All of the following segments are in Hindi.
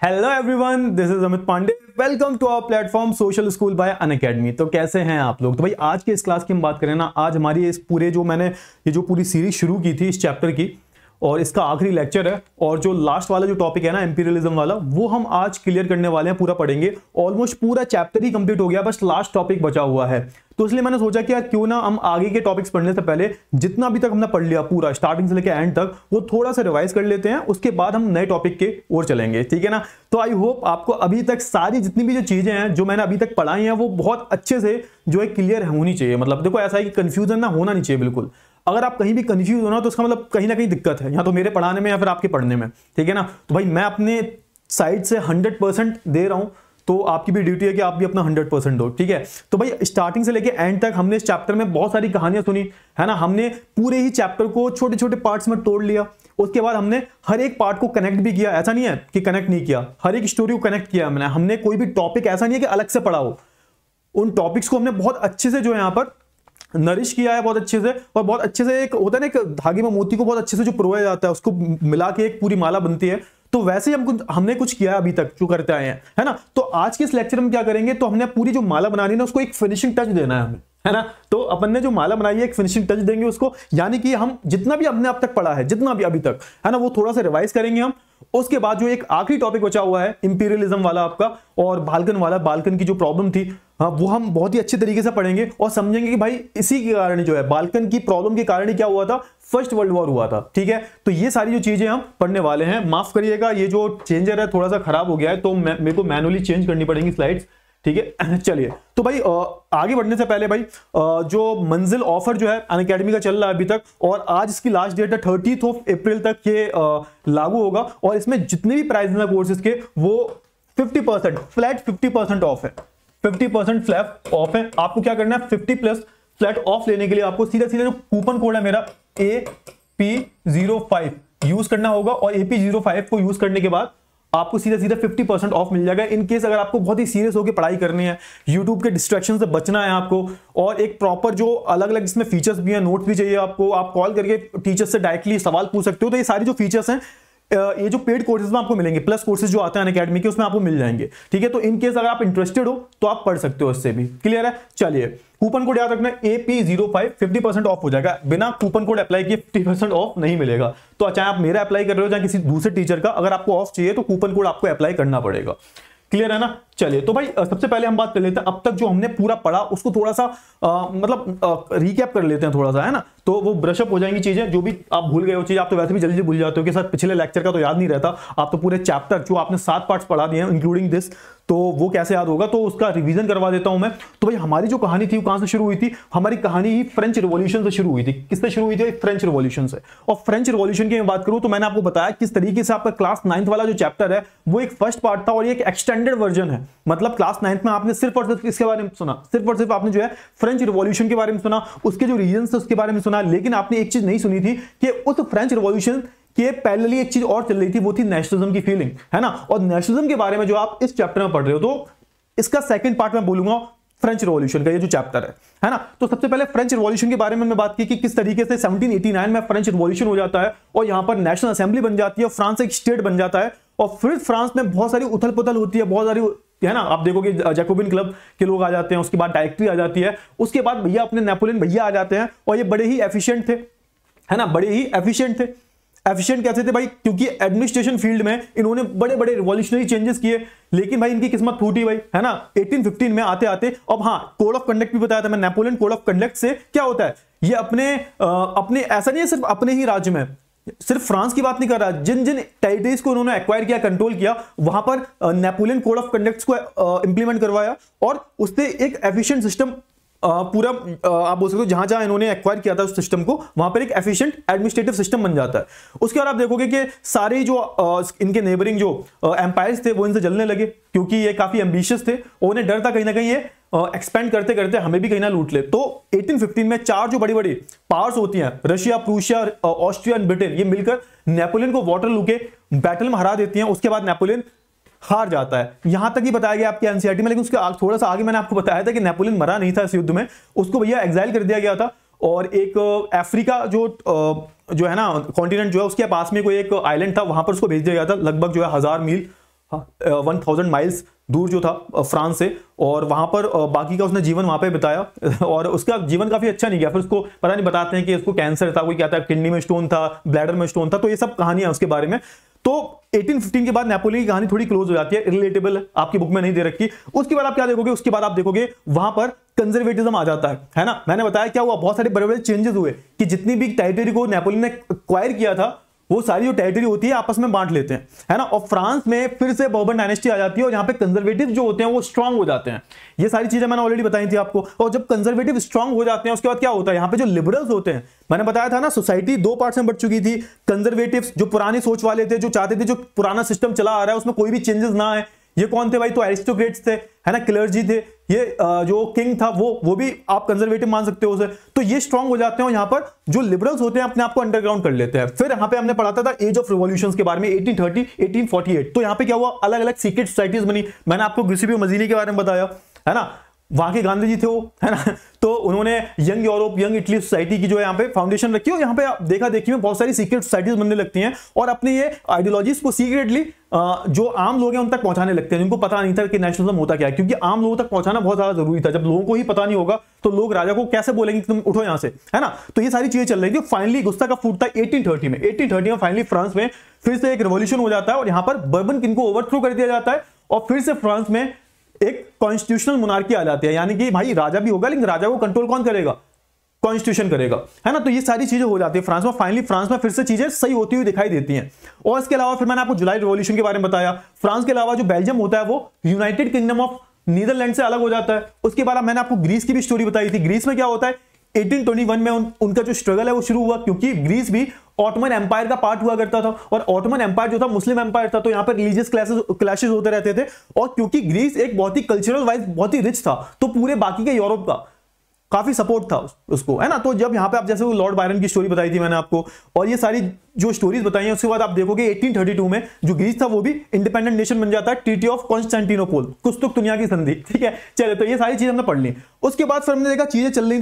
Hello everyone, this is Amit Pandey. Welcome to our platform social school by Unacademy. तो कैसे हैं आप लोग? तो भाई आज के इस क्लास की हम बात करें ना, आज हमारी इस पूरे जो मैंने ये जो पूरी सीरीज शुरू की थी इस चैप्टर की, और इसका आखिरी लेक्चर है, और जो लास्ट वाला जो टॉपिक है ना एम्पीरियलिज्म वाला, वो हम आज क्लियर करने वाले हैं, पूरा पढ़ेंगे। ऑलमोस्ट पूरा चैप्टर ही कंप्लीट हो गया, बस लास्ट टॉपिक बचा हुआ है। तो इसलिए मैंने सोचा कि यार क्यों ना हम आगे के टॉपिक्स पढ़ने से पहले जितना अभी तक हमने पढ़ लिया पूरा स्टार्टिंग से लेकर एंड तक, वो थोड़ा सा रिवाइज कर लेते हैं, उसके बाद हम नए टॉपिक के ओर चलेंगे, ठीक है ना। तो आई होप आपको अभी तक सारी जितनी भी जो चीजें हैं जो मैंने अभी तक पढ़ाई हैं वो बहुत अच्छे से जो है क्लियर होनी चाहिए। मतलब देखो ऐसा है कि कंफ्यूजन ना होना नहीं चाहिए बिल्कुल। अगर आप कहीं भी कंफ्यूज हो ना तो उसका मतलब कहीं ना कहीं दिक्कत है, या तो मेरे पढ़ाने में या फिर आपके पढ़ने में, ठीक है ना। तो भाई मैं अपने साइड से 100% दे रहा हूं, तो आपकी भी ड्यूटी है कि आप भी अपना 100% दो, ठीक है। तो भाई स्टार्टिंग से लेके एंड तक हमने इस चैप्टर में बहुत सारी कहानियां सुनी है ना। हमने पूरे ही चैप्टर को छोटे छोटे पार्ट्स में तोड़ लिया, उसके बाद हमने हर एक पार्ट को कनेक्ट भी किया। ऐसा नहीं है कि कनेक्ट नहीं किया, हर एक स्टोरी को कनेक्ट किया हमने कोई भी टॉपिक ऐसा नहीं है कि अलग से पढ़ा हो। उन टॉपिक्स को हमने बहुत अच्छे से जो है यहाँ पर नरिश किया है, बहुत अच्छे से, और बहुत अच्छे से एक होता है ना एक धागे में मोती को बहुत अच्छे से जो पिरोया जाता है उसको मिला के एक पूरी माला बनती है। तो वैसे ही हमने कुछ किया है अभी तक जो करते आए हैं, है ना। तो आज के इस लेक्चर में क्या करेंगे, तो हमने पूरी जो माला बनानी है ना उसको एक फिनिशिंग टच देना है हमें, है ना। तो अपन ने जो माला बनाई है एक फिनिशिंग टच देंगे उसको, यानी कि हम जितना भी हमने अब तक पढ़ा है, जितना भी अभी तक है ना, वो थोड़ा सा रिवाइज करेंगे हम। उसके बाद जो एक आखिरी टॉपिक बचा हुआ है इंपीरियलिज्म वाला आपका, और बाल्कन वाला, बाल्कन की जो प्रॉब्लम थी, हाँ वो हम बहुत ही अच्छे तरीके से पढ़ेंगे और समझेंगे कि भाई इसी के कारण जो है बाल्कन की प्रॉब्लम के कारण ही क्या हुआ था, फर्स्ट वर्ल्ड वॉर हुआ था, ठीक है। तो ये सारी जो चीजें हम पढ़ने वाले हैं। माफ करिएगा ये जो चेंजर है थोड़ा सा खराब हो गया है, तो मेरे को मैनुअली चेंज करनी पड़ेंगी स्लाइड्स, ठीक है। चलिए तो भाई आगे बढ़ने से पहले भाई जो मंजिल ऑफर जो है अनअकैडमी का चल रहा है अभी तक, और आज इसकी लास्ट डेट है 30 अप्रैल तक ये लागू होगा, और इसमें जितने भी प्राइस है कोर्सेज के वो 50% फ्लैट 50% ऑफ है, 50% फ्लैट ऑफ है। आपको क्या करना है, 50+ फ्लैट ऑफ लेने के लिए आपको सीधा सीधा जो कूपन कोड है मेरा AP05 यूज करना होगा, और AP05 को यूज करने के बाद आपको सीधा सीधा 50% ऑफ मिल जाएगा। इन केस अगर आपको बहुत ही सीरियस होकर पढ़ाई करनी है, यूट्यूब के डिस्ट्रैक्शन से बचना है आपको, और एक प्रॉपर जो अलग अलग इसमें फीचर्स भी हैं, नोट्स भी चाहिए आपको, आप कॉल करके टीचर से डायरेक्टली सवाल पूछ सकते हो। तो ये सारी जो फीचर्स हैं ये जो पेड कोर्सेज में आपको मिलेंगे, प्लस कोर्सेज जो आते हैं अनअकैडमी के उसमें आपको मिल जाएंगे, ठीक है। तो इन केस अगर आप इंटरेस्टेड हो तो आप पढ़ सकते हो, इससे भी क्लियर है। चलिए कूपन कोड याद रखना AP05 50% ऑफ हो जाएगा, बिना कूपन कोड अप्लाई किए 50% ऑफ नहीं मिलेगा। तो चाहे आप मेरा अप्लाई कर रहे हो चाहे किसी दूसरे टीचर का, अगर आपको ऑफ चाहिए तो कूपन कोड आपको अप्लाई करना पड़ेगा, क्लियर है ना। चलिए तो भाई सबसे पहले हम बात कर लेते हैं अब तक जो हमने पूरा पढ़ा उसको थोड़ा सा मतलब रिकैप कर लेते हैं थोड़ा सा, है ना। तो वो ब्रशअप हो जाएंगी चीजें, जो भी आप भूल गए हो चीज आप तो वैसे भी जल्दी भूल जाते हो कि सर पिछले लेक्चर का तो याद नहीं रहता, आप तो पूरे चैप्टर जो आपने 7 पार्ट्स पढ़ा दिए हैं इंक्लूडिंग दिस, तो वो कैसे याद होगा। तो उसका रिवीजन करवा देता हूं मैं। तो भाई हमारी जो कहानी थी वो कहां से शुरू हुई थी, हमारी कहानी ही फ्रेंच रिवॉल्यूशन से शुरू हुई थी। किससे शुरू हुई थी? फ्रेंच रिवॉल्यूशन से। और फ्रेंच रिवॉल्यूशन की मैं बात करूं तो मैंने आपको बताया किस तरीके से आपका क्लास 9th वाला जो चैप्टर है वो एक फर्स्ट पार्ट था और ये एक एक्सटेंडेड वर्जन है। मतलब क्लास 9th में आपने सिर्फ और सिर्फ इसके बारे में सुना, सिर्फ और सिर्फ आपने जो है फ्रेंच रिवॉल्यूशन के बारे में सुना, उसके जो रीजंस थे उसके बारे में सुना, लेकिन आपने एक चीज नहीं सुनी थी कि उस फ्रेंच रिवॉल्यूशन के पैरेलली एक चीज और चल रही थी, वो थी नेशनलिज्म की फीलिंग, है ना। और नेशनलिज्म के बारे में जो आप इस चैप्टर में पढ़ रहे हो, तो इसका सेकंड पार्ट मैं बोलूंगा फ्रेंच रिवॉल्यूशन का, ये जो चैप्टर है ना। तो सबसे पहले फ्रेंच रिवॉल्यूशन के बारे में मैं बात की कि किस तरीके से 1789 में फ्रेंच रिवॉल्यूशन हो जाता है और यहां पर नेशनल असेंबली बन जाती है, फ्रांस एक स्टेट बन जाता है, और फिर फ्रांस में बहुत सारी उथल पुथल होती है, बहुत सारी, है ना। आप देखोगे जैकोबिन क्लब के लोग आ जाते हैं, उसके बाद डायरेक्टरी आ जाती है, उसके बाद भैया अपने नेपोलियन भैया आ जाते हैं, और ये बड़े ही एफिशिएंट थे, है ना, बड़े ही एफिशिएंट थे। एफिशिएंट कैसे थे भाई? क्योंकि एडमिनिस्ट्रेशन फील्ड में इन्होंने बड़े बड़े रिवॉल्यूशनरी चेंजेस किए, लेकिन भाई इनकी किस्मत फूटी भाई, है ना। 1815 में आते आते, अब हाँ कोड ऑफ कंडक्ट भी बताया था मैं, नेपोलियन कोड ऑफ कंडक्ट से क्या होता है, ये अपने ऐसा नहीं है सिर्फ अपने ही राज्य में, सिर्फ फ्रांस की बात नहीं कर रहा, जिन जिन टेरिटरीज को उन्होंने एक्वायर किया, कंट्रोल किया, वहां पर नेपोलियन कोड ऑफ कंडक्ट को इंप्लीमेंट करवाया, और उससे एक एफिशिएंट सिस्टम पूरा आप बोल सकते हो, जहां जहां इन्होंने एक्वायर किया था उस सिस्टम को, वहां पर एक एफिशिएंट एडमिनिस्ट्रेटिव सिस्टम बन जाता है। उसके बाद आप देखोगे कि सारे जो इनके नेबरिंग जो एम्पायर्स थे वो इनसे जलने लगे, क्योंकि ये काफी एम्बिशियस थे और उन्हें डर था कहीं ना कहीं ये एक्सपेंड करते करते हमें भी कहीं ना लूट ले। तो 1815 में 4 जो बड़ी बड़ी पावर्स होती हैं, Russia, Prussia, Austria and Britain, ये मिलकर नेपोलियन को वाटरलू के बैटल में हरा देती हैं। उसके बाद नेपोलियन हार जाता है, यहां तक ही बताया गया आपके एनसीईआरटी में, लेकिन उसके थोड़ा सा आगे मैंने आपको बताया था कि नेपोलियन मरा नहीं था इस युद्ध में, उसको भैया एग्जाइल कर दिया गया था, और एक अफ्रीका जो है ना कॉन्टिनेंट जो है उसके पास में कोई एक आइलैंड था, वहां पर उसको भेज दिया गया था, लगभग जो है 1000 मील 1000 माइल्स दूर जो था फ्रांस से, और वहां पर बाकी का उसने जीवन वहां पे बिताया और उसका जीवन काफी अच्छा नहीं गया। फिर उसको पता नहीं, बताते हैं कि उसको कैंसर था, कोई कहता है किडनी में स्टोन था, ब्लैडर में स्टोन था, तो ये सब कहानियां उसके बारे में। तो 1815 के बाद नेपोलियन की कहानी थोड़ी क्लोज हो जाती है, रिलेटेबल, आपकी बुक में नहीं दे रखी। उसके बाद आप क्या देखोगे, उसके बाद आप देखोगे वहां पर कंजर्वेटिज्म आ जाता है ना। मैंने बताया क्या हुआ, बहुत सारे बड़े बड़े चेंजेस हुए कि जितनी भी टेरिटरी को नेपोलियन ने एक्वायर किया था वो सारी जो टेरिटरी होती है आपस में बांट लेते हैं, है ना। और फ्रांस में फिर से बर्बन डायनेस्टी आ जाती है और यहाँ पे कंजर्वेटिव जो होते हैं वो स्ट्रांग हो जाते हैं। ये सारी चीजें मैंने ऑलरेडी बताई थी आपको। और जब कंजर्वेटिव स्ट्रांग हो जाते हैं उसके बाद क्या होता है, यहाँ पे जो लिबरल्स होते हैं, मैंने बताया था ना सोसाइटी दो पार्ट्स में बढ़ चुकी थी। कंजर्वेटिव्स जो पुरानी सोच वाले थे, जो चाहते थे जो पुराना सिस्टम चला आ रहा है उसमें कोई भी चेंजेस ना आए। ये कौन थे भाई, तो एरिस्टोक्रेट्स थे, है ना, क्लर्जी थे, ये जो किंग था वो भी आप कंजर्वेटिव मान सकते हो उसे। तो ये स्ट्रांग हो जाते हैं, यहाँ पर जो लिबरल्स होते हैं अपने आप को अंडरग्राउंड कर लेते हैं। फिर यहाँ पे हमने पढ़ा था एज ऑफ रिवॉल्यूशंस के बारे में 1830 1848। तो यहाँ पे क्या हुआ, अलग अलग सीक्रेट सोसाइटीज बनी। मैंने आपको गिउसेपी मजीनी के बारे में बताया, है ना, वहां के गांधी जी थे वो, है ना। तो उन्होंने young Europe young Italy society की जो है यहाँ पे फाउंडेशन रखी, और यहाँ पे देखा देखी में बहुत सारी सीक्रेट सोसाइटीज बनने लगती हैं और अपने ये आइडियोलॉजीज को सीक्रेटली जो आम लोग हैं उन तक पहुंचाने लगते हैं, जिनको पता नहीं था कि नेशनलिज्म होता क्या है। क्योंकि आम लोगों तक पहुंचाना बहुत ज्यादा जरूरी था। जब लोगों को ही पता नहीं होगा तो लोग राजा को कैसे बोलेंगे कि तुम उठो यहां से, है ना। तो ये सारी चीजें चल रही थी। फाइनली गुस्सा का फूट था 1830 में। 1830 में फाइनली फ्रांस में फिर से एक रिवॉल्यूशन हो जाता है और यहाँ पर बर्बन किंग को ओवरथ्रो कर दिया जाता है और फिर से फ्रांस में एक कॉन्स्टिट्यूशनल मोनार्की आ जाती है। यानी कि भाई राजा भी होगा लेकिन राजा को कंट्रोल कौन करेगा, कॉन्स्टिट्यूशन करेगा, है ना। तो ये सारी चीजें हो जाती है फ्रांस में। फाइनली फ्रांस में फिर से चीजें सही होती हुई दिखाई देती हैं। और इसके अलावा फिर मैंने आपको जुलाई रिवॉल्यूशन के बारे में बताया। फ्रांस के अलावा जो बेल्जियम होता है वो यूनाइटेड किंगडम ऑफ नीदरलैंड से अलग हो जाता है। उसके बाद मैंने आपको ग्रीस की भी स्टोरी बताई थी। ग्रीस में क्या होता है, 1821 में उनका जो स्ट्रगल है वो शुरू हुआ, क्योंकि ग्रीस भी ऑटोमन एम्पायर का पार्ट हुआ करता था और ऑटोमन एम्पायर जो था मुस्लिम एम्पायर था। तो यहाँ पर रिलीजियस क्लैशेस होते रहते थे। और क्योंकि ग्रीस एक बहुत ही कल्चरल वाइज बहुत ही रिच था तो पूरे बाकी के यूरोप का काफी सपोर्ट था उसको, है ना। तो जब यहाँ पे आप जैसे वो लॉर्ड बायरन की स्टोरी बताई थी मैंने आपको, और ये सारी जो स्टोरीज बताई हैं, उसके बाद आप देखोगे 1832 में जो ग्रीस था वो भी इंडिपेंडेंट नेशन बन जाता है, ट्रीटी ऑफ कॉन्स्टेंटिनोपल, कुस्तुकतुनिया की संधि, ठीक है। चले, तो ये सारी चीजें हमने पढ़ ली। उसके बाद फिर हमने देखा चीजें चल रही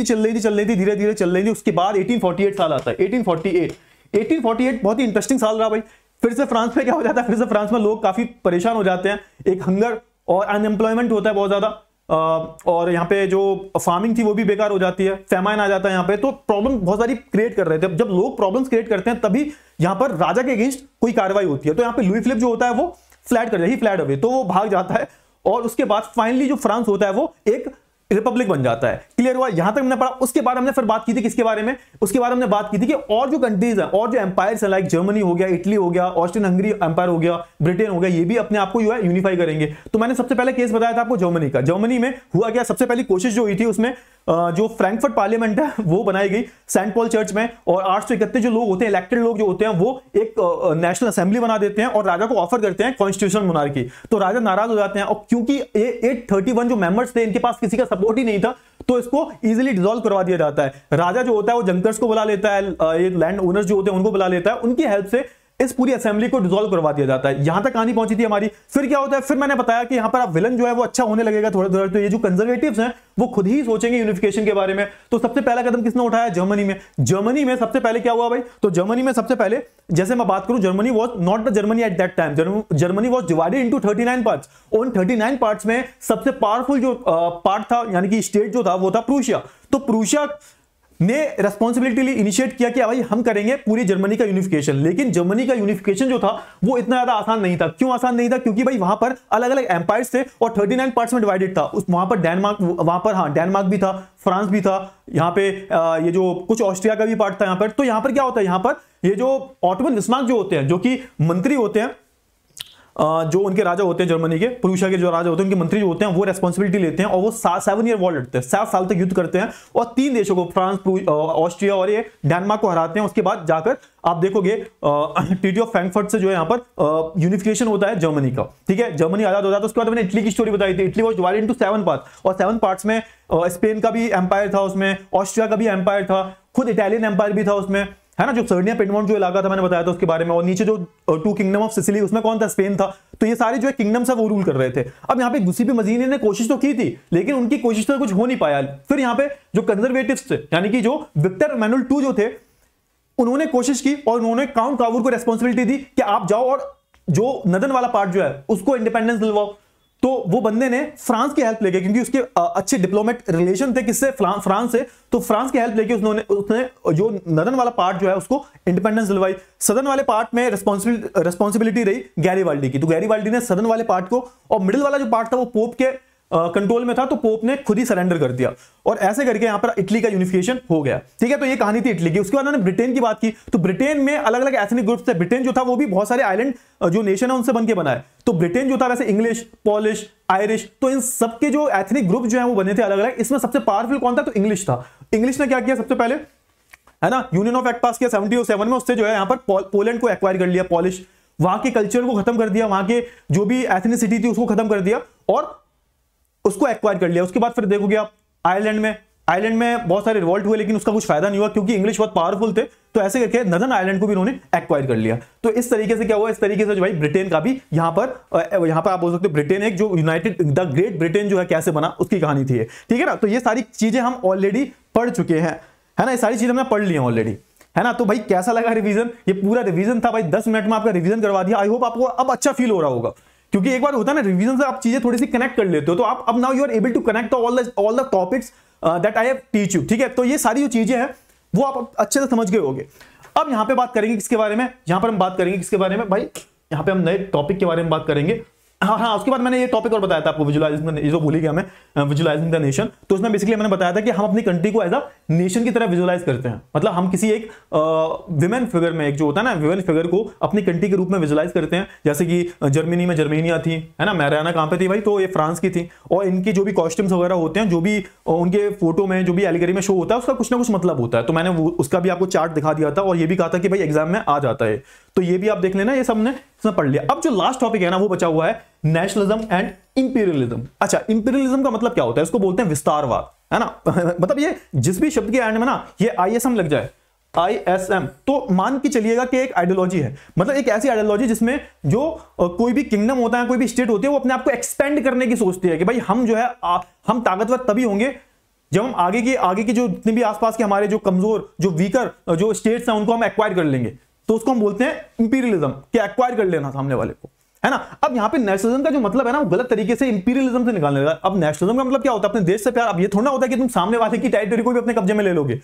थी धीरे धीरे चल रही थी। उसके बाद 1848 साल आता है। 1848 बहुत ही इंटरेस्टिंग साल रहा भाई। फिर से फ्रांस में क्या हो जाता है, फिर से फ्रांस में लोग काफी परेशान हो जाते हैं। एक हंगर और अनएम्प्लॉयमेंट होता है बहुत ज्यादा, और यहाँ पे जो फार्मिंग थी वो भी बेकार हो जाती है, फेमाइन आ जाता है यहाँ पे। तो प्रॉब्लम बहुत सारी क्रिएट कर रहे थे। जब लोग प्रॉब्लम्स क्रिएट करते हैं तभी यहाँ पर राजा के अगेंस्ट कोई कार्रवाई होती है। तो यहाँ पे लुई फिलिप जो होता है वो फ्लैट कर ही फ्लैट अवे, तो वो भाग जाता है और उसके बाद फाइनली जो फ्रांस होता है वो एक रिपब्लिक बन जाता है। क्लियर हुआ, यहां तक हमने पढ़ा। उसके बाद हमने फिर बात की थी किसके बारे में, उसके बाद हमने बात की थी कि और जो कंट्रीज हैं और जो एम्पायर्स हैं, लाइक जर्मनी हो गया, इटली हो गया, ऑस्ट्रियन हंगरी एम्पायर हो गया, ब्रिटेन हो गया, ये भी अपने आप को जो है यूनिफाई करेंगे। तो मैंने सबसे पहले केस बताया था आपको जर्मनी का। जर्मनी में हुआ क्या, सबसे पहली कोशिश जो हुई थी उसमें जो फ्रैंकफर्ट पार्लियामेंट है वो बनाई गई सेंट पॉल चर्च में, और 831 जो लोग होते हैं, इलेक्टेड लोग जो होते हैं, वो एक नेशनल असेंबली बना देते हैं और राजा को ऑफर करते हैं कॉन्स्टिट्यूशनल मोनार्की। तो राजा नाराज हो जाते हैं, और क्योंकि 831 जो मेंबर्स थे इनके पास किसी का सपोर्ट ही नहीं था, तो इसको इजीली डिसॉल्व करवा दिया जाता है। राजा जो होता है वो जंकर्स को बुला लेता है, ये लैंड ओनर्स जो होते हैं उनको बुला लेता है, उनकी हेल्प से इस पूरी असेंबली को डिसॉल्व करवा दिया जाता है। यहां तक कहानी पहुंची थी हमारी। फिर क्या होता है, फिर मैंने बताया कि यहां पर आप विलन जो है वो अच्छा होने लगेगा थोड़ा थोड़ा। तो ये जो कंजर्वेटिव्स हैं वो खुद ही सोचेंगे यूनिफिकेशन के बारे में। तो सबसे पहला कदम किसने उठाया, जर्मनी में। जर्मनी में सबसे पहले क्या हुआ भाई, तो जर्मनी में सबसे पहले जैसे मैं बात करूं, Germany was not the Germany at that time. Germany was divided into 39 parts. उन 39 पार्ट्स में सबसे पावरफुल जो पार्ट था यानी कि स्टेट जो था वो था प्रूशिया। तो प्रूशिया ने रेस्पॉन्सिबिलिटी इनिशिएट किया कि भाई हम करेंगे पूरी जर्मनी का यूनिफिकेशन। लेकिन जर्मनी का यूनिफिकेशन जो था वो इतना ज्यादा आसान नहीं था। क्यों आसान नहीं था, क्योंकि भाई वहां पर अलग अलग एम्पायर्स थे और 39 पार्ट्स में डिवाइडेड था। उस वहां पर डेनमार्क भी था, फ्रांस भी था, यहाँ पे ये जो कुछ ऑस्ट्रिया का भी पार्ट था यहाँ पर। तो यहाँ पर क्या होता है, यहाँ पर ये जो ऑटोमन बिस्मार्क जो होते हैं, जो कि मंत्री होते हैं, जो उनके राजा होते हैं जर्मनी के, प्रूशिया के जो राजा होते हैं उनके मंत्री जो होते हैं वो रेस्पॉन्सिबिलिटी लेते हैं और वो 7 ईयर वॉर लड़ते हैं, 7 साल तक युद्ध करते हैं और 3 देशों को, फ्रांस, ऑस्ट्रिया और ये डेनमार्क को हराते हैं। उसके बाद जाकर आप देखोगे ट्रीटी ऑफ फ्रैंकफर्ट से जो है यहाँ पर यूनिफिकेशन होता है जर्मनी का, ठीक है। जर्मनी आजाद हो जाता है। उसके बाद मैंने इटली की स्टोरी बताई थी। Italy was divided into 7 parts और 7 पार्ट्स में स्पेन का भी एम्पायर था, उसमें ऑस्ट्रिया का भी एम्पायर था, खुद इटालियन एम्पायर भी था उसमें, है ना। जो सर्डिया पिडमोंट जो इलाका था मैंने बताया था उसके बारे में, और नीचे जो 2 किंगडम ऑफ सिसिली उसमें कौन था, स्पेन था। तो ये सारे जो किंगडम्स है वो रूल कर रहे थे। अब यहाँ पे गिउसेपी मजीनी ने कोशिश तो की थी लेकिन उनकी कोशिश से कुछ हो नहीं पाया। फिर यहाँ पे जो कंजर्वेटिव्स थे यानी कि जो विक्टर एमानुएल II जो थे, उन्होंने कोशिश की और उन्होंने काउंट कावूर को रेस्पॉन्सिबिलिटी दी कि आप जाओ और जो नदन वाला पार्ट जो है उसको इंडिपेंडेंस दिलवाओ। तो वो बंदे ने फ्रांस की हेल्प लेके, क्योंकि उसके अच्छे डिप्लोमेट रिलेशन थे किससे, फ्रांस से, तो फ्रांस की हेल्प लेके उसने जो नदन वाला पार्ट जो है उसको इंडिपेंडेंस दिलवाई। सदर्न वाले पार्ट में रिस्पॉन्सिबिलिटी रही गैरीबाल्डी की, तो गैरीबाल्डी ने सदर्न वाले पार्ट को, और मिडिल वाला जो पार्ट था वो पोप के कंट्रोल में था, तो पोप ने खुद ही सरेंडर कर दिया, और ऐसे करके यहां पर इटली का यूनिफिकेशन हो गया। ठीक है, तो ये कहानी थी इटली की। उसके बाद उन्होंने ब्रिटेन की बात की, तो ब्रिटेन में अलग अलग एथनिक ग्रुप्स थे। ब्रिटेन जो था वो भी बहुत सारे आइलैंड जो नेशन है उनसे बनके बना है। तो ब्रिटेन जो था वैसे इंग्लिश, पॉलिश, आयरिश, तो इन सबके जो एथनिक ग्रुप जो है वो बने थे अलग अलग। इसमें सबसे पावरफुल कौन था, तो इंग्लिश था। इंग्लिश ने क्या किया सबसे पहले, है ना, यूनियन ऑफ एक्ट पास किया 1707 में, उससे जो है यहां पर पोलैंड को एक्वायर कर लिया। पॉलिश, वहां के कल्चर को खत्म कर दिया, वहां के जो भी एथनिसिटी थी उसको खत्म कर दिया और उसको एक्वायर कर लिया। उसके बाद फिर देखोगे आप आयरलैंड में बहुत सारे रिवॉल्ट हुए, लेकिन उसका कुछ फायदा नहीं हुआ क्योंकि इंग्लिश बहुत पावरफुल थे, तो ऐसे करके नदर्न आयरलैंड को भी उन्होंने एक्वायर कर लिया। तो इस तरीके से क्या हुआ, इस तरीके से जो भाई ब्रिटेन का भी यहां पर आप बोल सकते हो ब्रिटेन एक जो यूनाइटेड द ग्रेट ब्रिटेन जो है कैसे बना उसकी कहानी थी। ठीक है ना, तो ये सारी चीजें हम ऑलरेडी पढ़ चुके हैं, है ना, ये सारी चीजें हमने पढ़ ली हैं ऑलरेडी, है ना। तो भाई कैसा लगा रिवीजन, ये पूरा रिवीजन था भाई, 10 मिनट में आपका रिवीजन करवा दिया। आई होप आपको अब अच्छा फील हो रहा होगा, क्योंकि एक बार होता है ना रिवीजन से आप चीजें थोड़ी सी कनेक्ट कर लेते हो, तो आप अब now you are able to connect all the topics that I have teach you. ठीक है, तो ये सारी जो चीजें हैं वो आप अच्छे से समझ गए होंगे। अब यहां पे बात करेंगे किसके बारे में, यहां पर हम बात करेंगे किसके बारे में भाई, यहां पे हम नए टॉपिक के बारे में बात करेंगे। हाँ, उसके बाद मैंने ये टॉपिक और बताया था आपको, विजुअलाइजिंग, ये जो भूल गया मैं, विजुअलाइजिंग द नेशन। तो उसमें बेसिकली मैंने बताया था कि हम अपनी कंट्री को एज अ नेशन की तरह विजुअलाइज करते हैं, मतलब हम किसी एक विमेन फिगर में, एक जो होता है ना विमेन फिगर को अपनी कंट्री के रूप में विजुअलाइज करते हैं। जैसे कि जर्मनी में जर्मेनिया थी, है ना, मैरियाना कहां पे थी भाई, तो ये फ्रांस की थी, और इनकी जो भी कॉस्ट्यूम्स वगैरह होते हैं, जो भी उनके फोटो में जो भी एलिगरी में शो होता है, उसका कुछ ना कुछ मतलब होता है। तो मैंने उसका भी आपको चार्ट दिखा दिया था, और ये भी कहा था कि भाई एग्जाम में आ जाता है, तो ये भी आप देख लेना, ये सब ने इसमें पढ़ लिया। अब जो लास्ट टॉपिक है ना वो बचा हुआ है नेशनलिज्म एंड इंपीरियलिज्म। अच्छा, इंपीरियलिज्म का मतलब क्या होता है, इसको बोलते हैं विस्तारवाद, है ना मतलब ये जिस भी शब्द के एंड में ना ये ISM लग जाए, ISM, तो मान के चलिएगा कि एक आइडियोलॉजी है, मतलब एक ऐसी आइडियोलॉजी जिसमें जो कोई भी किंगडम होता है, कोई भी स्टेट होती है, वो अपने आप को एक्सपेंड करने की सोचती है कि भाई हम जो है हम ताकतवर तभी होंगे जब हम आगे की जो जितने भी आसपास के हमारे जो कमजोर, जो वीकर जो स्टेट्स हैं उनको हम एक्वायर कर लेंगे। तो उसको हम बोलते हैं इंपीरियलिज्म, कि एक्वायर कर लेना सामने वाले को, है ना। अब यहां पे नेशनलिज्म का जो मतलब है ना वो गलत तरीके से इंपीरियलिज्म से निकालने लगा। अब नेशनलिज्म का मतलब क्या होता है, अपने देश से प्यार। अब ये थोड़ा होता है कि तुम सामने वाले की टेरिटरी को भी अपने कब्जे में ले लोगे,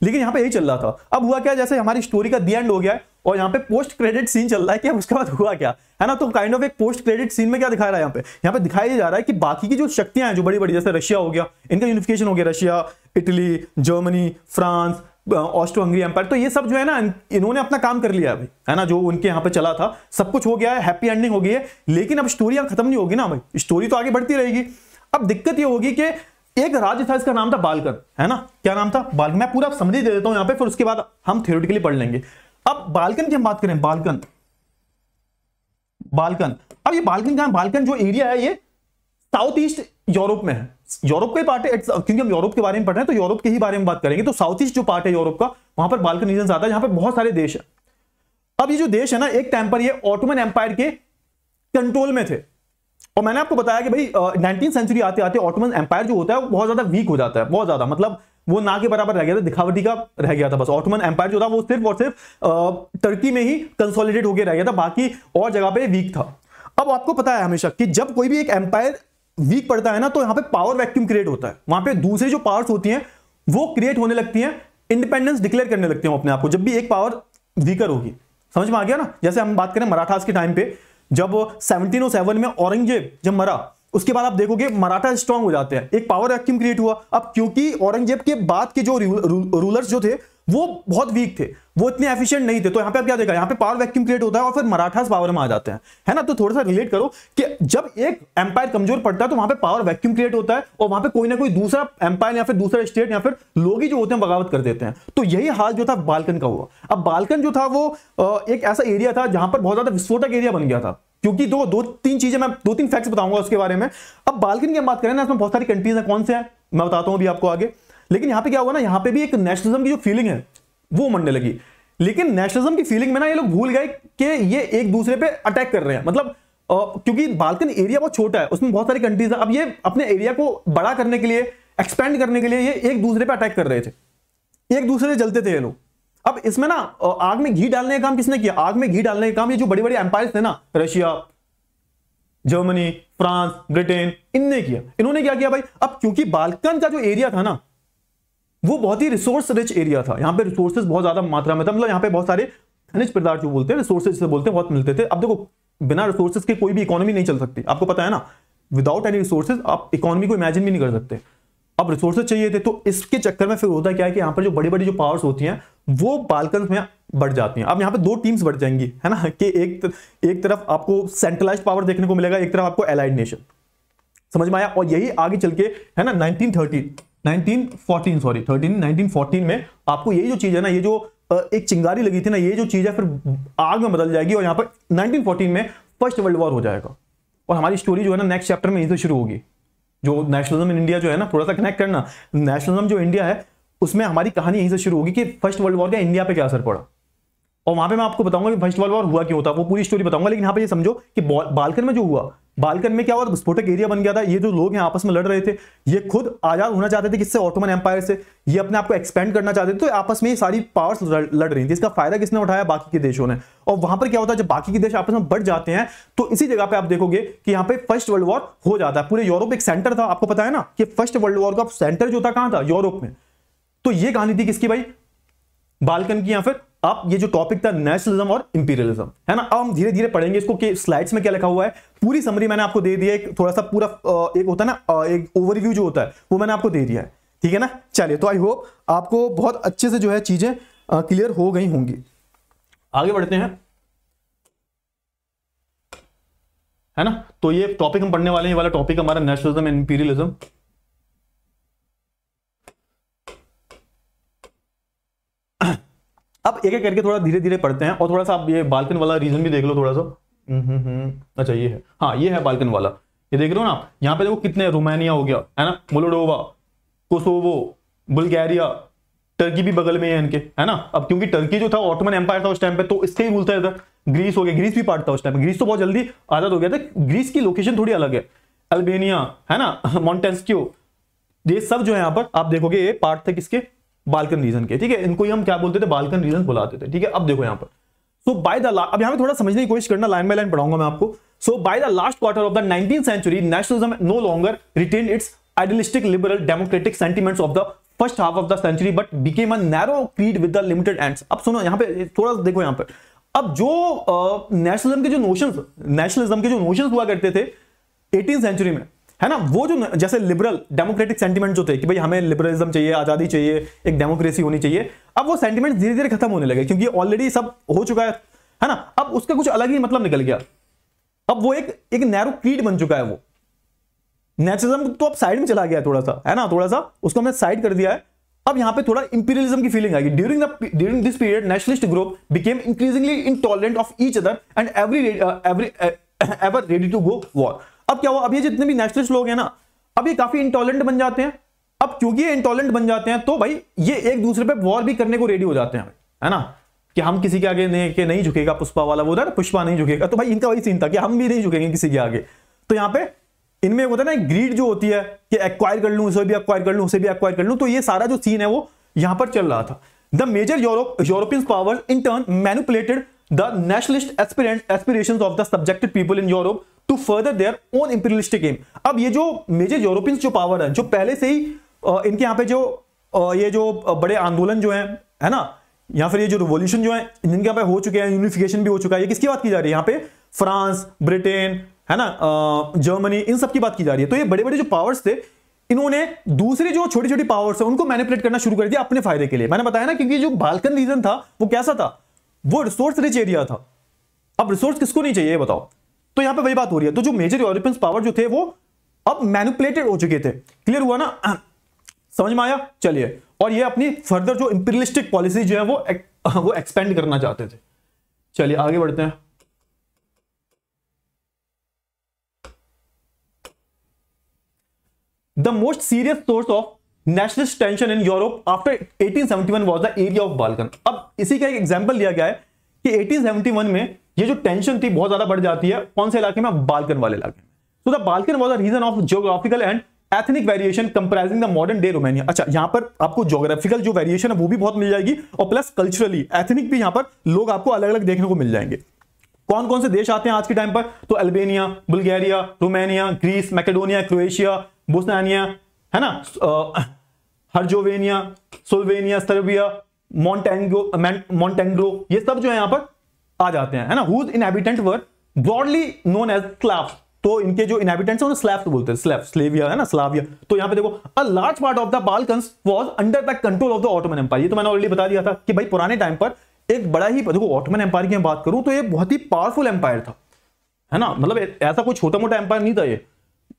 लेकिन यहां पे यही चल रहा था। अब हुआ क्या, जैसे हमारी स्टोरी का दी एंड हो गया है और यहां पे पोस्ट क्रेडिट सीन चल रहा है कि अब उसके बाद हुआ क्या, है ना। तो काइंड ऑफ एक पोस्ट क्रेडिट सीन में क्या दिखाया रहा है, यहाँ पे दिखाया जा रहा है कि बाकी की जो शक्तियां हैं जो बड़ी बड़ी, जैसे रशिया हो गया, इनका यूनिफिकेशन हो गया, Russia, Italy, Germany, France, Austro Hungary empire, तो ये सब जो है ना इन्होंने अपना काम कर लिया है ना, जो उनके यहाँ पे चला था सब कुछ हो गया है, हैप्पी एंडिंग हो गई है। लेकिन अब स्टोरी खत्म नहीं होगी ना भाई, स्टोरी तो आगे बढ़ती रहेगी। अब दिक्कत ये होगी कि एक राज्य था, इसका नाम था बाल्कन, है ना। क्या नाम था, बाल्कन। मैं पूरा समझी दे देता हूं यहाँ पे, फिर उसके बाद हम थ्योरेटिकली पढ़ लेंगे। अब बाल्कन की हम बात करें, बाल्कन, अब ये बाल्कन क्या है, बाल्कन जो एरिया है ये साउथ ईस्ट यूरोप में है, यूरोप का ही पार्ट है, क्योंकि हम यूरोप के बारे में पढ़ रहे हैं तो यूरोप के ही बारे में बात करेंगे। तो साउथ ईस्ट जो पार्ट है यूरोप का, वहां पर बाल्कन रीजन आता है, जहां पर बहुत सारे देश है। अब ये जो देश है ना, एक टाइम पर ये ऑटोमन एम्पायर के कंट्रोल में थे, और मैंने आपको बताया कि भाई 19वीं सेंचुरी आते आते ऑटोमन एम्पायर जो होता है वो बहुत ज्यादा वीक हो जाता है, बहुत ज्यादा, मतलब वो ना के बराबर रह गया था, दिखावटी का रह गया था बस। ऑटोमन एम्पायर जो था वो सिर्फ और सिर्फ टर्की में ही कंसोलिडेट होकर रह गया था, बाकी और जगह पे वीक था। अब आपको पता है हमेशा कि जब कोई भी एक एम्पायर वीक पड़ता है ना, तो यहां पे पावर वैक्यूम क्रिएट होता है, वहां पे दूसरी जो पावर्स होती हैं वो क्रिएट होने लगती हैं, इंडिपेंडेंस डिक्लेयर करने लगते हैं अपने आप को, जब भी एक पावर वीकर होगी। समझ में आ गया ना। जैसे हम बात करें मराठास के टाइम पे, जब 1707 में औरंगजेब जब मरा, उसके बाद आप देखोगे मराठा स्ट्रांग हो जाते हैं, एक पावर वैक्यूम क्रिएट हुआ। अब क्योंकि औरंगजेब के बाद के जो रूलर्स जो थे वो बहुत वीक थे, वो इतने एफिशिएंट नहीं थे, तो यहां पे आप क्या देखा, यहां पे पावर वैक्यूम क्रिएट होता है और फिर मराठास पावर में आ जाते हैं, है ना। तो थोड़ा सा रिलेट करो कि जब एक एम्पायर कमजोर पड़ता है तो वहां पे पावर वैक्यूम क्रिएट होता है, और वहां पे कोई ना कोई दूसरा एम्पायर या फिर दूसरा स्टेट या फिर लोग ही जो होते हैं बगावत कर देते हैं। तो यही हाल जो था बाल्कन का हुआ। अब बाल्कन जो था वो एक ऐसा एरिया था जहां पर बहुत ज्यादा विस्फोटक एरिया बन गया था, क्योंकि दो तीन चीजें, मैं 2-3 फैक्ट्स बताऊंगा उसके बारे में। अब बाल्कन की हम बात करें ना, इसमें बहुत सारी कंट्रीज हैं, कौन से हैं मैं बताता हूं अभी आपको आगे। लेकिन यहां पे क्या हुआ ना, यहां पे भी एक नेशनलिज्म की जो फीलिंग है वो मनने लगी। लेकिन नेशनलिज्म की फीलिंग में ना ये लोग भूल गए कि ये एक दूसरे पे अटैक कर रहे हैं, मतलब क्योंकि बाल्कन एरिया बहुत छोटा है, उसमें बहुत सारी कंट्रीज है। अब ये अपने एरिया को बड़ा करने के लिए, एक्सपेंड करने के लिए ये एक दूसरे पे अटैक कर रहे थे, एक दूसरे से जलते थे ये लोग। अब इसमें ना आग में घी डालने का काम किसने किया? आग में घी डालने का काम ये जो बड़े बड़े एम्पायर थे ना, रशिया, जर्मनी, फ्रांस, ब्रिटेन, इनने किया। इन्होंने क्या किया भाई, अब क्योंकि बाल्कन का जो एरिया था ना वो बहुत ही रिसोर्स रिच एरिया था, यहां पे रिसोर्सेज बहुत ज्यादा मात्रा में था, मतलब यहां पे बहुत सारे खनिज पदार्थ जो बोलते हैं रिसोर्सेज से बोलते हैं बहुत मिलते थे। अब देखो बिना रिसोर्सेज के कोई भी इकोनॉमी नहीं चल सकती, आपको पता है ना, विदाउट एनी रिसोर्सेज आप इकोनॉमी को इमेजिन भी नहीं कर सकते। अब रिसोर्सेज चाहिए थे, तो इसके चक्कर में फिर होता क्या है कि यहाँ पर जो बड़ी बड़ी जो पावर्स होती हैं वो बाल्कन में बढ़ जाती हैं। अब यहाँ पे दो टीम्स बढ़ जाएंगी, है ना, कि एक तरफ आपको सेंट्रलाइज्ड पावर देखने को मिलेगा, एक तरफ आपको एलाइड नेशन। समझ में आया? और यही आगे चल के है ना 1914 में आपको यही जो चीज है ना, ये जो एक चिंगारी लगी थी ना, ये जो चीज है फिर आग में बदल जाएगी और यहाँ पर 1914 में फर्स्ट वर्ल्ड वॉर हो जाएगा। और हमारी स्टोरी जो है ना नेक्स्ट चैप्टर में यहीं से शुरू होगी। जो नेशनलिज्म इन इंडिया जो है ना, थोड़ा सा कनेक्ट करना, नेशनलिज्म जो इंडिया है उसमें हमारी कहानी यहीं से शुरू होगी कि फर्स्ट वर्ल्ड वॉर का इंडिया पे क्या असर पड़ा। और वहां पे मैं आपको बताऊंगा कि फर्स्ट वर्ल्ड वॉर हुआ क्यों था, वो पूरी स्टोरी बताऊंगा। लेकिन यहाँ पे ये समझो कि बाल्कन में जो हुआ, बाल्कन में क्या हुआ, विस्फोटक एरिया बन गया था। ये जो लोग हैं आपस में लड़ रहे थे, ये खुद आजाद होना चाहते थे किससे, ऑटोमन एम्पायर से। ये अपने आप को एक्सपेंड करना चाहते थे, तो आपस में ये सारी पावर्स लड़ रही थी। इसका फायदा किसने उठाया? बाकी के देशों ने। और वहां पर क्या होता है, जब बाकी के देश आपस में बढ़ जाते हैं तो इसी जगह पे आप देखोगे कि यहाँ पे फर्स्ट वर्ल्ड वॉर हो जाता है। पूरे यूरोप एक सेंटर था, आपको पता है ना कि फर्स्ट वर्ल्ड वॉर का सेंटर जो था कहां था? यूरोप में। तो ये कहानी थी किसकी भाई? बाल्कन की। या फिर आप ये जो टॉपिक था नेशनलिज्म और इंपीरियलिज्म, है ना। अब हम धीरे धीरे पढ़ेंगे इसको कि स्लाइड्स में क्या लिखा हुआ है। पूरी समरी मैंने आपको दे दी है, एक थोड़ा सा पूरा एक होता है ना, एक ओवरव्यू जो होता है वो मैंने आपको दे दिया है, ठीक है ना। चलिए, तो आई होप आपको बहुत अच्छे से जो है चीजें क्लियर हो गई होंगी। आगे बढ़ते हैं, है ना। तो ये टॉपिक हम पढ़ने वाले हैं, ये वाला टॉपिक हमारा नेशनलिज्म एंड इंपीरियलिज्म। अब एक एक करके थोड़ा धीरे धीरे पढ़ते हैं। और थोड़ा सा आप ये बाल्कन वाला रीजन भी देख लो थोड़ा सा। अच्छा ये है, हाँ ये है बाल्कन वाला, ये देख रहे हो ना आप। यहाँ पे देखो कितने, रोमानिया हो गया, है ना, मोल्डोवा, कोसोवो, बुल्गारिया, टर्की भी बगल में है इनके, है ना। अब क्योंकि टर्की जो था ऑटोमन एम्पायर था उस टाइम पे, तो इससे ही रूल था इधर। ग्रीस हो गया, ग्रीस भी पार्ट था उस टाइम। ग्रीस तो बहुत जल्दी आजाद हो गया था। ग्रीस की लोकेशन थोड़ी अलग है, अल्बेनिया, है ना, मॉन्टेस्क्यू, ये सब जो है यहाँ पर आप देखोगे ये पार्ट थे किसके? बाल्कन रीजन के, ठीक है। इनको ही हम क्या बोलते थे? बाल्कन रीजन बुलाते थे, ठीक है। अब देखो यहाँ पर, सो बाय द, अब यहाँ पे थोड़ा समझने की कोशिश करना, लाइन बाय लाइन पढ़ाऊंगा मैं आपको। So by the last quarter of the 19th century, nationalism no longer retained its idealistic liberal democratic sentiments of the first half of the century but became a narrow creed with the limited ends। अब सुनो यहाँ पे थोड़ा देखो यहाँ पर, अब जो नेशनलिज्म के जो नोशंस हुआ करते थे 18th सेंचुरी में, है ना, वो जो जैसे लिबरल डेमोक्रेटिक सेंटीमेंट जो थे कि भाई हमें लिबरलिज्म चाहिए, आजादी चाहिए, एक डेमोक्रेसी होनी चाहिए, अब वो सेंटीमेंट धीरे धीरे खत्म होने लगे क्योंकि ऑलरेडी सब हो चुका है ना। अब उसका कुछ अलग ही मतलब निकल गया। अब वो एक नैरो क्रीड बन चुका है। वो नेशनलिज्म तो अब साइड में चला गया थोड़ा सा, है ना, थोड़ा सा उसको हमने साइड कर दिया है। अब यहां पे थोड़ा इंपीरियलिज्म की फीलिंग आएगी। During this period nationalist group became increasingly intolerant of each other and ever ready to go war. अब क्या हुआ, अब ये जितने भी नेशनलिस्ट लोग हैं ना, अब ये काफी इंटॉलरेंट बन जाते हैं। अब क्योंकि ये इंटॉलरेंट बन जाते हैं तो भाई ये एक दूसरे पे वॉर भी करने को रेडी हो जाते हैं, है ना, कि हम किसी के आगे नहीं झुकेगा। पुष्पा वाला वो था ना, पुष्पा नहीं झुकेगा, तो भाई इनका वही सीन था कि हम भी नहीं झुकेंगे किसी के आगे। तो यहाँ पे इनमें होता है ना ग्रीड जो होती है कि एक्वायर कर लूं, उसे भी एक्वायर कर लूं, उसे भी एक्वायर कर लूं। तो ये सारा जो सीन है वो यहां पर चल रहा था। The major European powers in turn manipulated the nationalist aspirations of the subjected people in Europe to further their own imperialistic aim. अब ये जो मेजर यूरोपियंस जो पावर है, जो पहले से ही इनके यहाँ पे ये जो बड़े आंदोलन जो है ना, या फिर ये जो रिवॉल्यूशन जो है जिनके यहाँ पे हो चुके हैं, यूनिफिकेशन भी हो चुका है। ये किसकी बात की जा रही है यहाँ पे? फ्रांस, ब्रिटेन, है ना, जर्मनी, इन सब की बात की जा रही है। तो ये बड़े बड़े जो पावर्स थे, इन्होंने दूसरी जो छोटी छोटी पावर्स है उनको मैनिपुलेट करना शुरू कर दिया अपने फायदे के लिए। मैंने बताया ना, क्योंकि जो बाल्कन रीजन था वो कैसा था? वो रिसोर्स रिच एरिया था। अब रिसोर्स किसको नहीं चाहिए बताओ? तो यहां पे वही बात हो रही है। तो जो मेजर यूरोपियन पावर जो थे वो अब मैनिपुलेटेड हो चुके थे। क्लियर हुआ ना, समझ में आया? चलिए, और ये अपनी फर्दर जो इंपीरियलिस्टिक पॉलिसी जो है वो एक्सपेंड करना चाहते थे। चलिए आगे बढ़ते हैं। The most serious source of nationalist tension in Europe after 1871 was the area of Balkan। अब इसी का एक एग्जांपल दिया गया है कि 1871 में ये जो टेंशन थी बहुत ज्यादा बढ़ जाती है। कौन से इलाके में? बाल्कन वाले इलाके में। So the Balkan was a region of geographical and ethnic variation comprising the modern day Romania. अच्छा, यहां पर आपको ज्योग्राफिकल जो वेरिएशन है वो भी बहुत मिल जाएगी, और प्लस कल्चरली एथनिक भी यहां पर लोग आपको अलग अलग देखने को मिल जाएंगे। कौन कौन से देश आते हैं आज के टाइम पर? तो Albania, Bulgaria, Romania, Greece, Macedonia, Croatia, Bosnia, है ना, हर्जोवेनिया, स्लोवेनिया, सर्बिया, मॉन्टेनेग्रो, ये सब जो है यहां पर आ जाते हैं, है ना। हुज इनहैबिटेंट वर ब्रॉडली नोन एज स्लाव्स, तो इनके जो इनहैबिटेंट्स हैं उन्हें स्लैव्स बोलते हैं, स्लेविया, है ना, स्लाविया। तो यहां पे देखो, a large part of the Balkans was under the control of the Ottoman empire. ये तो मैंने ऑलरेडी बता दिया था कि भाई पुराने टाइम पर एक बड़ा ही, देखो ऑटोमन एम्पायर की मैं बात करूं तो ये बहुत ही पावरफुल एम्पायर था, है ना, मतलब ऐसा कोई छोटा मोटा एम्पायर नहीं था ये।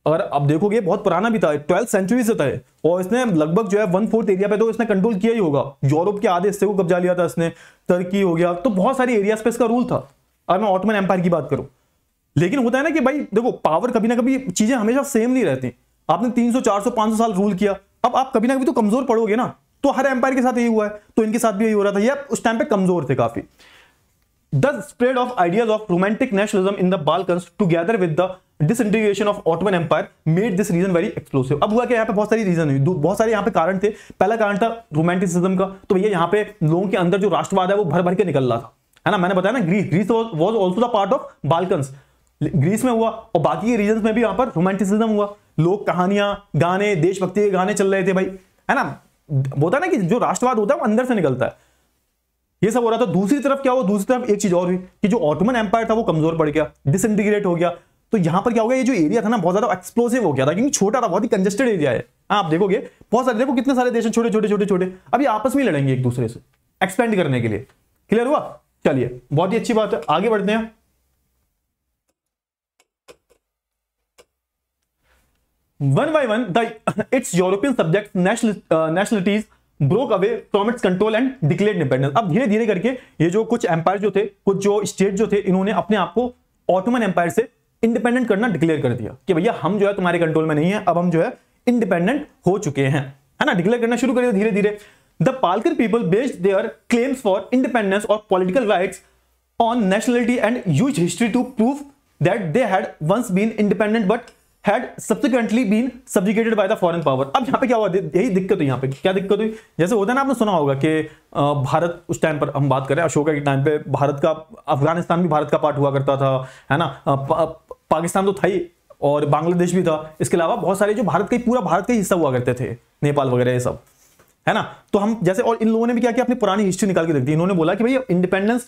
और अब देखोगे बहुत पुराना भी था, 12th सेंचुरी से था, और इसने लगभग जो है 1/4 एरिया पे तो इसने कंट्रोल किया ही होगा। यूरोप के आधे हिस्से को कब्जा लिया था इसने, तुर्की हो गया, तो बहुत सारी एरियाज पे इसका रूल था, अगर मैं ऑटोमन एम्पायर की बात करूं। लेकिन होता है ना कि भाई देखो, पावर कभी ना कभी चीजें हमेशा सेम नहीं रहती। आपने 300, 400, 500 साल रूल किया, अब आप कभी ना कभी तो कमजोर पड़ोगे ना, तो हर एम्पायर के साथ यही हुआ है, तो इनके साथ भी यही हो रहा था। ये उस टाइम पे कमजोर थे काफी। The spread of ideas of romantic nationalism in the Balkans together with the disintegration of Ottoman Empire made this region very explosive। अब हुआ कि यहाँ पे बहुत सारी रीजन हुई, बहुत सारे यहाँ पे कारण थे। पहला कारण था रोमांटिसिज्म का, तो भैया यहाँ पे लोगों के अंदर जो राष्ट्रवाद है वो भर भर के निकल रहा था, है ना। मैंने बताया ना, Greece was also the part of Balkans, Greece में हुआ, और बाकी के रीजन में भी यहाँ पर रोमांटिसिज्म हुआ। लोग कहानियां, गाने, देशभक्ति के गाने चल रहे थे भाई, है ना। होता है ना कि जो राष्ट्रवाद होता है वो अंदर से निकलता है, ये सब हो रहा था। दूसरी तरफ क्या हुआ, दूसरी तरफ एक चीज और हुई कि जो ऑटोमन एम्पायर था वो कमजोर पड़ गया, डिसइंटीग्रेट हो गया। तो यहां पर क्या हो गया, ये जो एरिया था ना बहुत ज्यादा एक्सप्लोसिव हो गया था, क्योंकि छोटा था, बहुत ही कंजेस्टेड एरिया है। आप देखोगे बहुत सारे, देखो कितने सारे देश हैं, छोटे छोटे छोटे छोटे, अभी आपस में लड़ेंगे एक दूसरे से एक्सपेंड करने के लिए। क्लियर हुआ? चलिए, बहुत ही अच्छी बात है, आगे बढ़ते हैं। One by one, its European subjects nationalities broke away from its control and declared independence। अब धीरे धीरे करके ये जो कुछ एम्पायर जो थे, कुछ जो स्टेट जो थे, इन्होंने अपने आप को ऑटोमन एम्पायर से इंडिपेंडेंट करना डिक्लेयर कर दिया कि भैया हम जो है तुम्हारे कंट्रोल में नहीं है, अब हम जो है इंडिपेंडेंट हो चुके हैं, है ना। डिक्लेयर करना शुरू कर दिया धीरे धीरे। The Balkan people based their claims for independence और political rights on nationality and used history to prove that they had once been independent but had subsequently been subjugated by the foreign power। अब यहाँ पे क्या हुआ, यही दिक्कत हुई। यहाँ पे क्या दिक्कत हुई, जैसे होता है ना, आपने सुना होगा कि भारत उस टाइम पर, हम बात करें अशोका के टाइम पे, भारत का, अफगानिस्तान भी भारत का पार्ट हुआ करता था, है ना। पाकिस्तान तो था ही, और बांग्लादेश भी था। इसके अलावा बहुत सारे जो भारत का पूरा भारत का हिस्सा हुआ करते थे, नेपाल वगैरह ये सब, है ना। तो हम जैसे, और इन लोगों ने भी क्या किया, अपनी पुरानी हिस्ट्री निकाल के रख दी। इन्होंने बोला कि भाई इंडिपेंडेंस,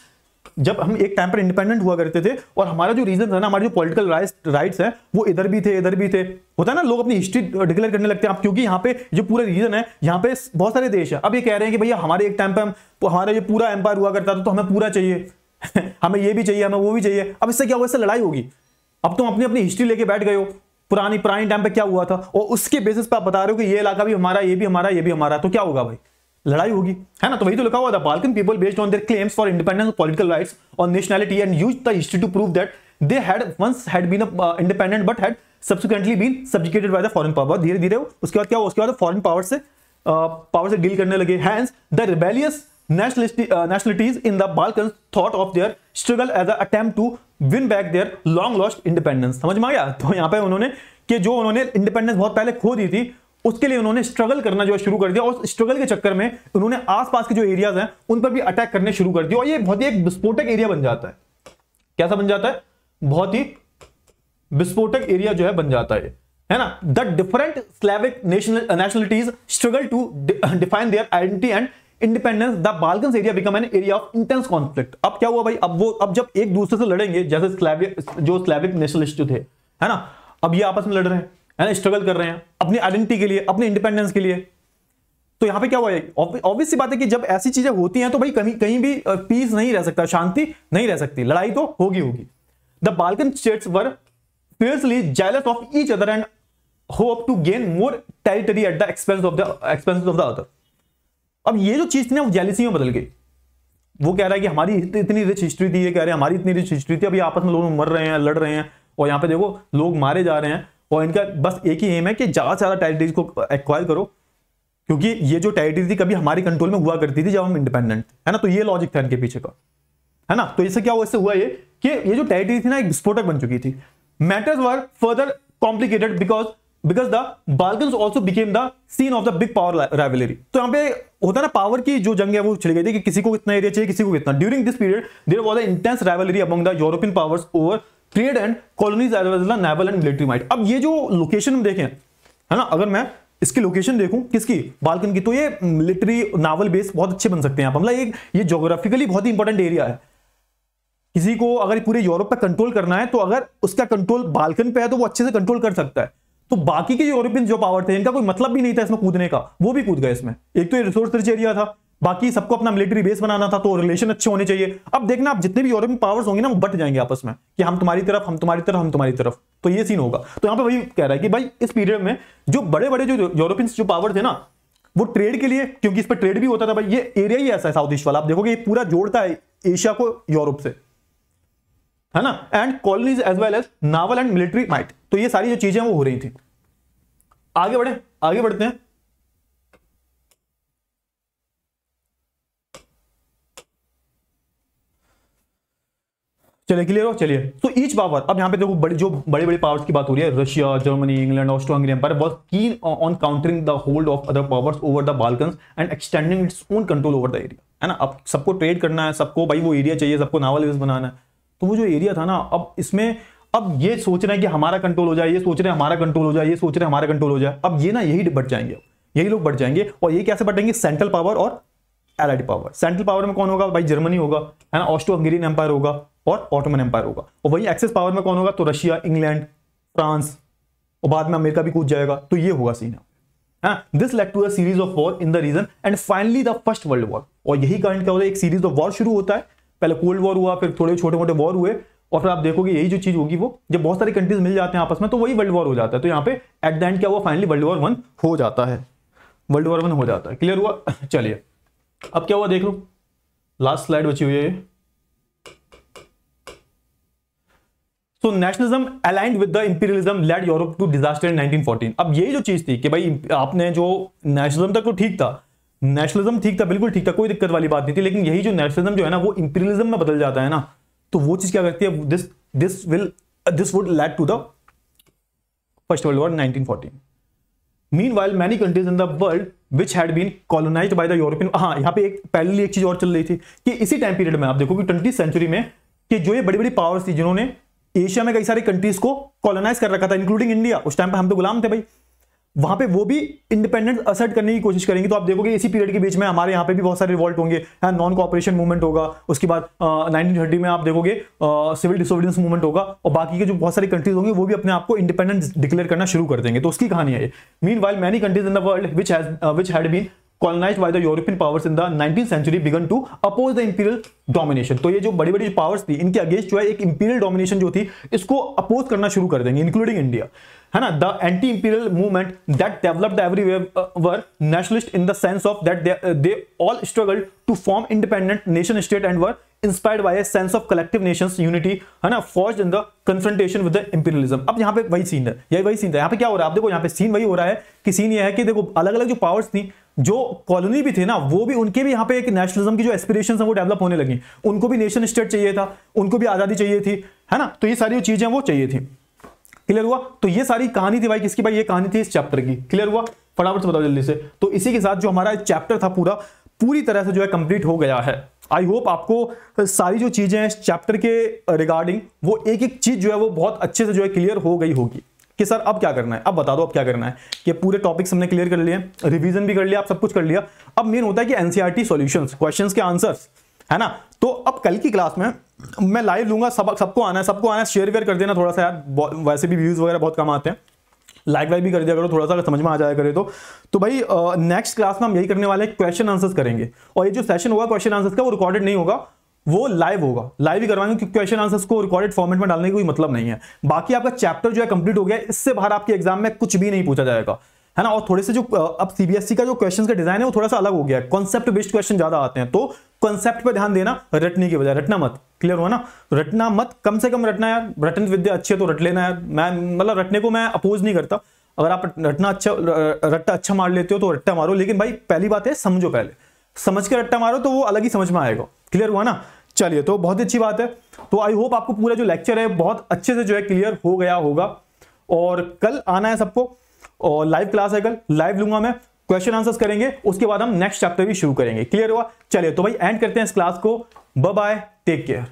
जब हम एक टाइम पर इंडिपेंडेंट हुआ करते थे, और हमारा जो रीजन है ना, हमारे जो पॉलिटिकल राइट्स हैं वो इधर भी थे, इधर भी थे। होता है ना, लोग अपनी हिस्ट्री डिक्लेयर करने लगते हैं। अब क्योंकि यहाँ पे जो पूरा रीजन है, यहाँ पे बहुत सारे देश है, अब ये कह रहे हैं कि भैया हमारे एक टाइम पे हमारा जो पूरा एम्पायर हुआ करता था, तो हमें पूरा चाहिए हमें ये भी चाहिए, हमें वो भी चाहिए। अब इससे क्या हुआ, इससे लड़ाई होगी। अब तुम अपनी अपनी हिस्ट्री लेके बैठ गए हो, पुरानी टाइम पे क्या हुआ था, और उसके बेसिस पे आप बता रहे हो कि ये इलाका भी हमारा, ये भी हमारा, ये भी हमारा, तो क्या होगा भाई, लड़ाई होगी, है ना। तो वही तो लिखा हुआ था, Balkan people based on their claims for independence, political rights on nationality and used the history to prove that they had once had been independent but had subsequently been subjugated by the foreign power. धीरे धीरे उसके बाद क्या हुआ, उसके बाद फॉरेन पावर से डील करने लगे। Hence the rebellious nationalities in the Balkans thought of their struggle as an attempt to win back their long lost independence। समझ में आ गया? तो यहाँ पे उन्होंने कि जो उन्होंने इंडिपेंडेंस बहुत पहले खो दी थी, उसके लिए उन्होंने स्ट्रगल करना जो शुरू कर दिया, और स्ट्रगल के चक्कर में उन्होंने आसपास के जो एरियाज हैं उन पर भी अटैक करने शुरू कर दिया, और ये बहुत ही एक विस्फोटक एरिया बन जाता है। कैसा बन जाता है? बहुत ही विस्फोटक एरिया जो है बन जाता है ना। The different Slavic nationalities struggle to define their identity and independence. The Balkans area become an area of intense conflict. अब क्या हुआ भाई, अब जब एक दूसरे से लड़ेंगे, जैसे स्लैविक नेशनलिस्ट जो थे, है ना, अब ये आपस में लड़ रहे हैं, है ना, स्ट्रगल कर रहे हैं अपनी आइडेंटिटी के लिए, अपने इंडिपेंडेंस के लिए। तो यहां पे क्या हुआ है, ऑब्वियस सी बात है कि जब ऐसी चीजें होती हैं तो भाई कहीं भी पीस नहीं रह सकता, शांति नहीं रह सकती, लड़ाई तो होगी। The Balkan states were fiercely jealous of each other and hope to gain more territory at the expense of the other. अब ये जो चीज थी ना, वो जेलिसी में बदल गई। वो कह रहा है कि हमारी इतनी रिच हिस्ट्री थी, ये कह रहे हैं हमारी इतनी रिच हिस्ट्री थी, अभी आपस में लोग मर रहे हैं, लड़ रहे हैं, और यहाँ पे देखो लोग मारे जा रहे हैं, और इनका बस एक ही एम है कि ज्यादा से ज्यादा टेरिटरीज को एक्वायर करो, क्योंकि ये जो टेरिटरी थी कभी हमारी कंट्रोल में हुआ करती थी जब हम इंडिपेंडेंट, है ना। तो ये लॉजिक था इनके पीछे का, है ना। तो इससे क्या हुआ, इससे हुआ ये कि ये जो टेरिटरी थी ना, एक विस्फोटक बन चुकी थी। Matters were further complicated because because the Balkans also became the scene of the big power rivalry. तो यहाँ पे होता है ना पावर की जो जंग है वो चली गई थी कि किसी को कितना एरिया चाहिए, किसी को कितना। During this period there was a intense rivalry among the European powers over trade and colonies as well as the naval and military might. अब ये जो लोकेशन हम देखें है ना, अगर मैं इसकी लोकेशन देखूं किसकी, बाल्कन की, तो ये मिलिट्री नावल बेस बहुत अच्छे बन सकते हैं आप। मतलब ये ज्योग्राफिकली बहुत ही इंपॉर्टेंट एरिया है। किसी को अगर पूरे यूरोप पे कंट्रोल करना है तो अगर उसका कंट्रोल बाल्कन पे है तो वो अच्छे से कंट्रोल कर सकता है। तो बाकी के यूरोपियन जो पावर थे इनका कोई मतलब भी नहीं था इसमें कूदने का, वो भी कूद गए इसमें। एक तो ये रिसोर्स रिच एरिया था, बाकी सबको अपना मिलिट्री बेस बनाना था, तो रिलेशन अच्छे होने चाहिए। अब देखना आप जितने भी यूरोपियन पावर्स होंगे ना वो बट जाएंगे आपस में कि हम तुम्हारी तरफ, हम तुम्हारी तरफ, हम तुम्हारी तरफ। तो ये सीन होगा। तो यहां पे वही कह रहा है कि भाई इस पीरियड में जो बड़े बड़े जो यूरोपियन जो पावर थे ना वो ट्रेड के लिए, क्योंकि इस पर ट्रेड भी होता था भाई, ये एरिया ही ऐसा है साउथ ईस्ट वाला, आप देखोगे ये पूरा जोड़ता है एशिया को यूरोप से, है ना। And colonies as well as naval and military might. तो ये सारी जो चीजें वो हो रही थी। आगे बढ़ते हैं। चलिए क्लियर हो, चलिए। तो ईच पावर, अब यहां पे देखो बड़े बड़े पावर्स की बात हो रही है, Russia, Germany, England, Austro Hungary empire was keen on countering the hold of other powers over the Balkans and extending its own control over the area, है ना। अब सबको ट्रेड करना है, सबको भाई वो एरिया चाहिए, सबको नावल बेस बनाना है। तो वो जो एरिया था ना, अब इसमें अब ये सोच रहे हैं कि हमारा कंट्रोल हो जाए, ये सोच रहे हैं हमारा कंट्रोल हो जाए, ये सोच रहे हैं हमारा कंट्रोल हो जाए। अब ये ना यही बट जाएंगे, यही लोग बढ़ जाएंगे। और ये कैसे बढ़ेंगे, सेंट्रल पावर और एलाइड पावर। सेंट्रल पावर में कौन होगा भाई, जर्मनी होगा, है ना, ऑस्ट्रो हंगेरियन एम्पायर होगा और ऑटोमन एम्पायर होगा। और वही एक्सेस पावर में कौन होगा, तो रशिया, इंग्लैंड, फ्रांस और बाद में अमेरिका भी कूद जाएगा। तो ये होगा सीन है। This led to a series of war in the region and finally the first world war. और यही कारण क्या होता है, एक सीरीज ऑफ वॉर शुरू होता है। पहले कोल्ड वॉर हुआ, फिर थोड़े छोटे मोटे वॉर हुए, और फिर आप देखोगे यही जो चीज होगी वो जब बहुत सारी कंट्रीज मिल जाते हैं आपस में तो वही वर्ल्ड वॉर हो जाता है। तो यहाँ पे एट द एंड क्या हुआ, फाइनली वर्ल्ड वॉर 1 हो जाता है, वर्ल्ड वॉर 1 हो जाता है। क्लियर हुआ। चलिए अब क्या हुआ देख लो, लास्ट स्लाइड बची हुई है। So nationalism aligned with the imperialism led Europe to disaster in 1914। अब यही जो चीज थी कि भाई आपने जो नेशनलिज्म तक तो ठीक था, नेशनलिज्म ठीक था, बिल्कुल ठीक था, कोई दिक्कत वाली बात नहीं थी। लेकिन यही जो नेशनलिज्म जो है ना वो इंपीरियलिज्म में बदल जाता है ना, तो वो चीज क्या करती है, this would lead to the first world war 1914। Meanwhile, many countries in the world which had been colonized by the European, हाँ यहाँ पे एक पहले एक चीज और चल रही थी कि इसी टाइम पीरियड में आप देखो कि 20th सेंचुरी में कि जो ये बड़ी बड़ी पावर्स थी जिन्होंने एशिया में कई सारी कंट्रीज को कॉलोनाइज कर रखा था, इंक्लूडिंग इंडिया। उस टाइम पे हम तो गुलाम थे भाई, वहां पे वो भी इंडिपेंडेंस असर्ट करने की कोशिश करेंगे। तो आप देखोगे इसी पीरियड के बीच में हमारे यहाँ पे भी बहुत सारे रिवॉल्ट होंगे, नॉन कोऑपरेशन मूवमेंट होगा। उसके बाद 1930 में आप देखोगे सिविल डिसोबीडियंस मूवमेंट होगा, और बाकी के जो बहुत सारी कंट्रीज होंगी वो भी अपने आप को इंडिपेंडेंट डिक्लेयर करना शुरू कर देंगे। तो उसकी कहानी है ये। Meanwhile many countries in the world which had been colonized by the European powers in the 19th century began to oppose the imperial domination। तो ये जो बड़ी बड़ी पावर्स थी इनके अगेंस्ट जो है एक इंपीरियल डोमिनेशन जो थी इसको अपोज करना शुरू कर देंगे, इंक्लूडिंग इंडिया, है ना। The anti imperial movement that developed everywhere were nationalist in the sense of that they all struggled to form independent nation state and were inspired by a sense of collective nations unity, है ना, forged in the confrontation with the imperialism. अब यहाँ पे वही सीन है, यही वही सीन है। यहाँ पे क्या हो रहा है आप देखो, यहाँ पे सीन वही हो रहा है कि सीन ये है कि देखो अलग अलग जो पावर्स थी, जो कॉलोनी भी थे ना, वो भी उनके भी यहाँ पे एक नेशनलिज्म की जो एस्पिरेशंस हैं वो डेवलप होने लगी। उनको भी नेशन स्टेट चाहिए था, उनको भी आजादी चाहिए थी, है ना। तो ये सारी जो चीजें वो चाहिए थी। क्लियर हुआ। तो ये सारी कहानी थी भाई किसकी, भाई ये कहानी थी इस चैप्टर की। क्लियर हुआ, फटाफट से बताओ जल्दी से। तो इसी के साथ जो हमारा चैप्टर था पूरी तरह से जो है कंप्लीट हो गया है। आई होप आपको सारी जो चीजें हैं इस चैप्टर के रिगार्डिंग वो एक एक चीज जो है वो बहुत अच्छे से जो है क्लियर हो गई होगी कि सर अब क्या करना है, अब बता दो अब क्या करना है। कि पूरे टॉपिक्स हमने क्लियर कर लिए, रिवीजन भी कर लिया, आप सब कुछ कर लिया। अब मेन होता है कि एनसीईआरटी सॉल्यूशंस, क्वेश्चंस के आंसर्स, है ना। तो अब कल की क्लास में मैं लाइव लूंगा, सबको आना है, शेयर वेयर कर देना थोड़ा सा यार, वैसे भी व्यूज वगैरह बहुत कम आते हैं। लाइक वाइक भी कर दिया करो थोड़ा सा, अगर समझ में आ जाया करे तो भाई नेक्स्ट क्लास में हम यही करने वाले हैं, क्वेश्चन आंसर्स करेंगे। और ये जो सेशन होगा क्वेश्चन आंसर्स का वो रिकॉर्डेड नहीं होगा, वो लाइव होगा, लाइव ही करवाएंगे, क्योंकि क्वेश्चन आंसर्स को रिकॉर्डेड फॉर्मेट में डालने का कोई मतलब नहीं है। बाकी आपका चैप्टर जो है कंप्लीट हो गया, इससे बाहर आपके एग्जाम में कुछ भी नहीं पूछा जाएगा, है ना। और थोड़े से जो अब सीबीएसई का जो क्वेश्चन का डिजाइन है वो थोड़ा सा अलग हो गया है, कॉन्सेप्ट बेस्ड क्वेश्चन ज्यादा आते हैं। तो कॉन्सेप्ट पे ध्यान देना, रटने की बजाय, रटना मत। क्लियर हुआ ना, रटना मत, कम से कम रटना यार, रटन विद्या अच्छी है तो रट लेना यार। मैं मतलब रटने को मैं अपोज नहीं करता, अगर आप रट्टा अच्छा मार लेते हो तो रट्टा मारो, लेकिन भाई पहली बात है समझो, पहले समझ के रट्टा मारो तो वो अलग ही समझ में आएगा। क्लियर हुआ ना। चलिए, तो बहुत अच्छी बात है। तो आई होप आपको पूरा जो लेक्चर है बहुत अच्छे से जो है क्लियर हो गया होगा। और कल आना है सबको, और लाइव क्लास है कल, लाइव लूंगा मैं, क्वेश्चन आंसर्स करेंगे, उसके बाद हम नेक्स्ट चैप्टर भी शुरू करेंगे। क्लियर हुआ? चलिए तो भाई एंड करते हैं इस क्लास को। Bye bye, take care.